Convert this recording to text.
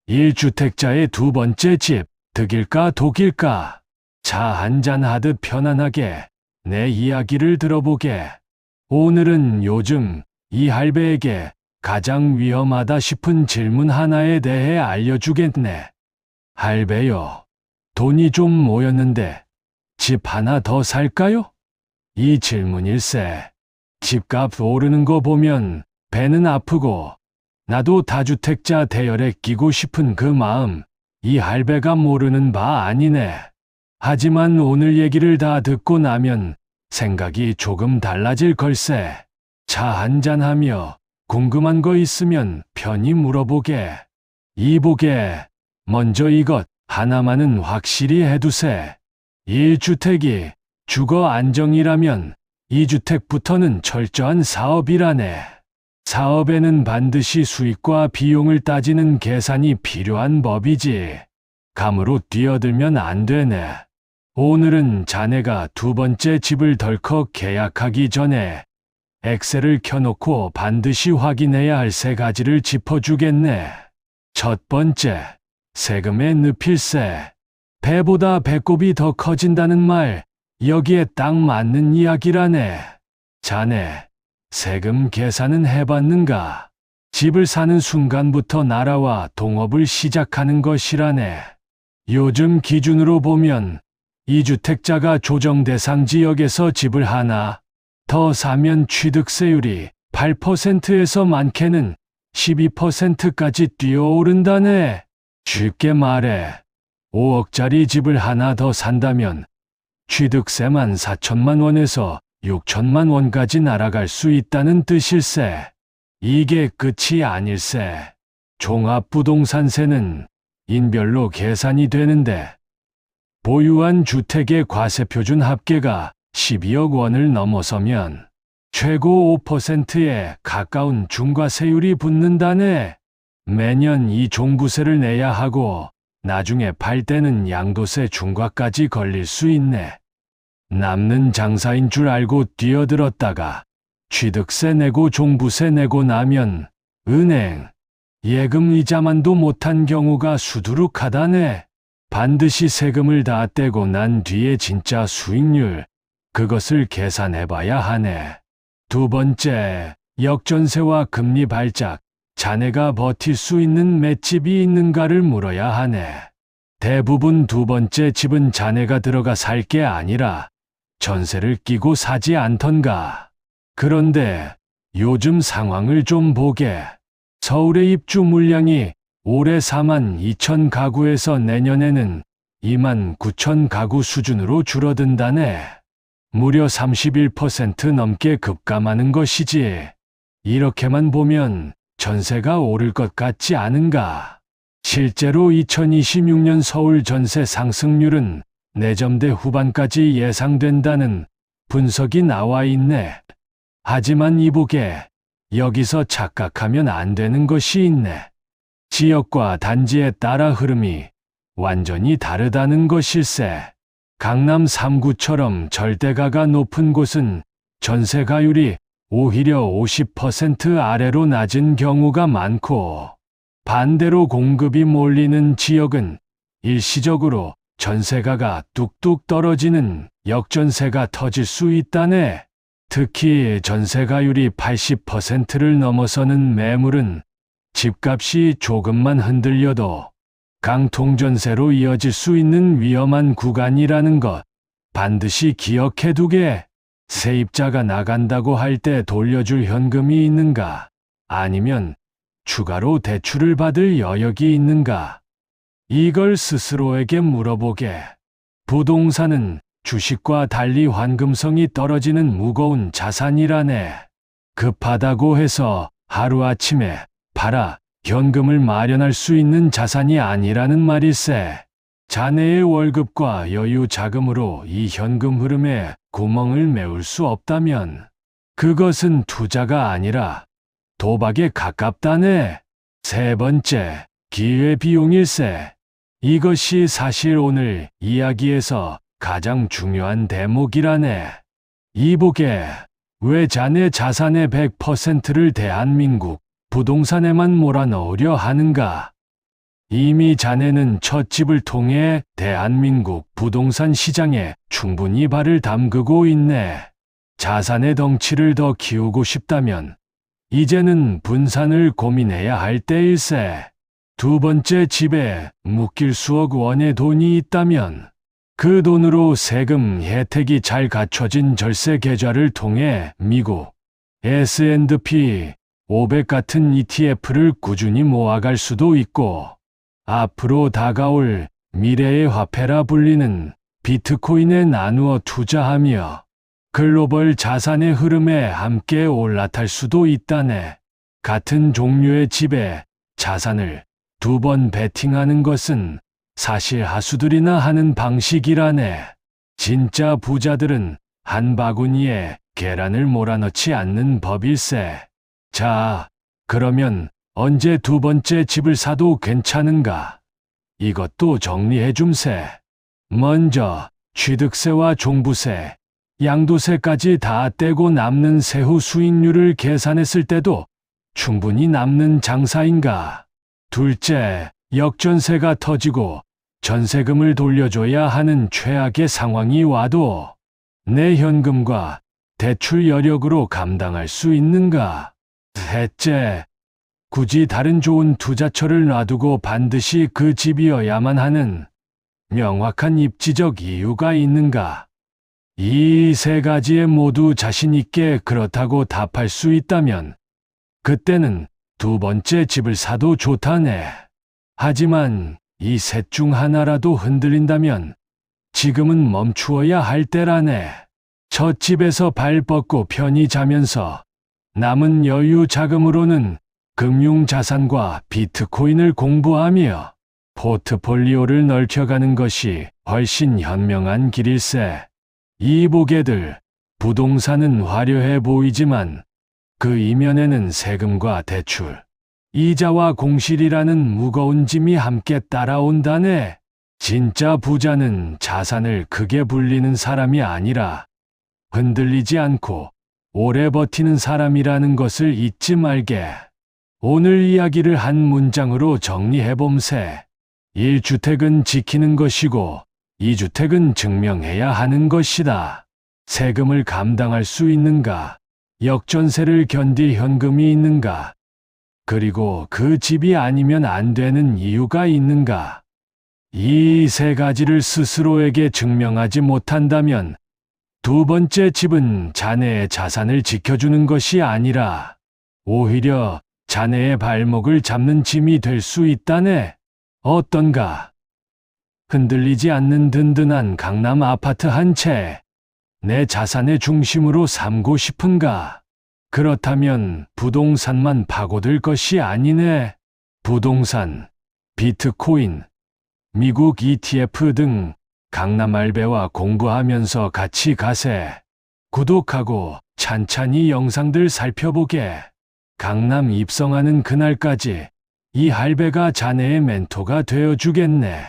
1주택자의 두 번째 집, 득일까 독일까? 차 한잔 하듯 편안하게 내 이야기를 들어보게. 오늘은 요즘 이 할배에게 가장 위험하다 싶은 질문 하나에 대해 알려주겠네. 할배요, 돈이 좀 모였는데 집 하나 더 살까요? 이 질문일세. 집값 오르는 거 보면 배는 아프고 나도 다주택자 대열에 끼고 싶은 그 마음, 이 할배가 모르는 바 아니네. 하지만 오늘 얘기를 다 듣고 나면 생각이 조금 달라질 걸세. 차 한잔하며 궁금한 거 있으면 편히 물어보게. 이보게, 먼저 이것 하나만은 확실히 해두세. 1주택이 주거 안정이라면 2주택부터는 철저한 사업이라네. 사업에는 반드시 수익과 비용을 따지는 계산이 필요한 법이지. 감으로 뛰어들면 안 되네. 오늘은 자네가 두 번째 집을 덜컥 계약하기 전에 엑셀을 켜놓고 반드시 확인해야 할 세 가지를 짚어주겠네. 첫 번째, 세금의 늪일세. 배보다 배꼽이 더 커진다는 말, 여기에 딱 맞는 이야기라네. 자네, 세금 계산은 해봤는가? 집을 사는 순간부터 나라와 동업을 시작하는 것이라네. 요즘 기준으로 보면 2주택자가 조정 대상 지역에서 집을 하나 더 사면 취득세율이 8%에서 많게는 12%까지 뛰어오른다네. 쉽게 말해 5억짜리 집을 하나 더 산다면 취득세만 4천만 원에서 6천만 원까지 날아갈 수 있다는 뜻일세. 이게 끝이 아닐세. 종합부동산세는 인별로 계산이 되는데 보유한 주택의 과세표준 합계가 12억 원을 넘어서면 최고 5%에 가까운 중과세율이 붙는다네. 매년 이 종부세를 내야 하고 나중에 팔 때는 양도세 중과까지 걸릴 수 있네. 남는 장사인 줄 알고 뛰어들었다가 취득세 내고 종부세 내고 나면 은행, 예금 이자만도 못한 경우가 수두룩하다네. 반드시 세금을 다 떼고 난 뒤에 진짜 수익률, 그것을 계산해봐야 하네. 두 번째, 역전세와 금리 발작, 자네가 버틸 수 있는 맷집이 있는가를 물어야 하네. 대부분 두 번째 집은 자네가 들어가 살 게 아니라 전세를 끼고 사지 않던가. 그런데 요즘 상황을 좀 보게. 서울의 입주 물량이 올해 4만 2천 가구에서 내년에는 2만 9천 가구 수준으로 줄어든다네. 무려 31% 넘게 급감하는 것이지. 이렇게만 보면 전세가 오를 것 같지 않은가. 실제로 2026년 서울 전세 상승률은 내점대 후반까지 예상된다는 분석이 나와 있네. 하지만 이보게, 여기서 착각하면 안 되는 것이 있네. 지역과 단지에 따라 흐름이 완전히 다르다는 것일세. 강남 3구처럼 절대가가 높은 곳은 전세가율이 오히려 50% 아래로 낮은 경우가 많고, 반대로 공급이 몰리는 지역은 일시적으로 전세가가 뚝뚝 떨어지는 역전세가 터질 수 있다네. 특히 전세가율이 80%를 넘어서는 매물은 집값이 조금만 흔들려도 강통전세로 이어질 수 있는 위험한 구간이라는 것 반드시 기억해두게. 세입자가 나간다고 할 때 돌려줄 현금이 있는가? 아니면 추가로 대출을 받을 여력이 있는가? 이걸 스스로에게 물어보게. 부동산은 주식과 달리 환금성이 떨어지는 무거운 자산이라네. 급하다고 해서 하루아침에 팔아 현금을 마련할 수 있는 자산이 아니라는 말일세. 자네의 월급과 여유 자금으로 이 현금 흐름에 구멍을 메울 수 없다면 그것은 투자가 아니라 도박에 가깝다네. 세 번째, 기회비용일세. 이것이 사실 오늘 이야기에서 가장 중요한 대목이라네. 이보게, 왜 자네 자산의 100%를 대한민국 부동산에만 몰아넣으려 하는가? 이미 자네는 첫 집을 통해 대한민국 부동산 시장에 충분히 발을 담그고 있네. 자산의 덩치를 더 키우고 싶다면 이제는 분산을 고민해야 할 때일세. 두 번째 집에 묶일 수억 원의 돈이 있다면 그 돈으로 세금 혜택이 잘 갖춰진 절세 계좌를 통해 미국 S&P 500 같은 ETF를 꾸준히 모아갈 수도 있고, 앞으로 다가올 미래의 화폐라 불리는 비트코인에 나누어 투자하며 글로벌 자산의 흐름에 함께 올라탈 수도 있다네. 같은 종류의 집에 자산을 두 번 베팅하는 것은 사실 하수들이나 하는 방식이라네. 진짜 부자들은 한 바구니에 계란을 몰아넣지 않는 법일세. 자, 그러면 언제 두 번째 집을 사도 괜찮은가? 이것도 정리해줌세. 먼저 취득세와 종부세, 양도세까지 다 떼고 남는 세후 수익률을 계산했을 때도 충분히 남는 장사인가? 둘째, 역전세가 터지고 전세금을 돌려줘야 하는 최악의 상황이 와도 내 현금과 대출 여력으로 감당할 수 있는가? 셋째, 굳이 다른 좋은 투자처를 놔두고 반드시 그 집이어야만 하는 명확한 입지적 이유가 있는가? 이 세 가지에 모두 자신 있게 그렇다고 답할 수 있다면 그때는 두 번째 집을 사도 좋다네. 하지만 이 셋 중 하나라도 흔들린다면 지금은 멈추어야 할 때라네. 첫 집에서 발 뻗고 편히 자면서 남은 여유 자금으로는 금융자산과 비트코인을 공부하며 포트폴리오를 넓혀가는 것이 훨씬 현명한 길일세. 이 보게들, 부동산은 화려해 보이지만 그 이면에는 세금과 대출, 이자와 공실이라는 무거운 짐이 함께 따라온다네. 진짜 부자는 자산을 크게 불리는 사람이 아니라 흔들리지 않고 오래 버티는 사람이라는 것을 잊지 말게. 오늘 이야기를 한 문장으로 정리해봄세. 1주택은 지키는 것이고 2주택은 증명해야 하는 것이다. 세금을 감당할 수 있는가? 역전세를 견딜 현금이 있는가? 그리고 그 집이 아니면 안 되는 이유가 있는가? 이 세 가지를 스스로에게 증명하지 못한다면 두 번째 집은 자네의 자산을 지켜주는 것이 아니라 오히려 자네의 발목을 잡는 짐이 될 수 있다네. 어떤가? 흔들리지 않는 든든한 강남 아파트 한 채, 내 자산의 중심으로 삼고 싶은가? 그렇다면 부동산만 파고들 것이 아니네. 부동산, 비트코인, 미국 ETF 등 강남 알베와 공부하면서 같이 가세. 구독하고 찬찬히 영상들 살펴보게. 강남 입성하는 그날까지 이 할배가 자네의 멘토가 되어주겠네.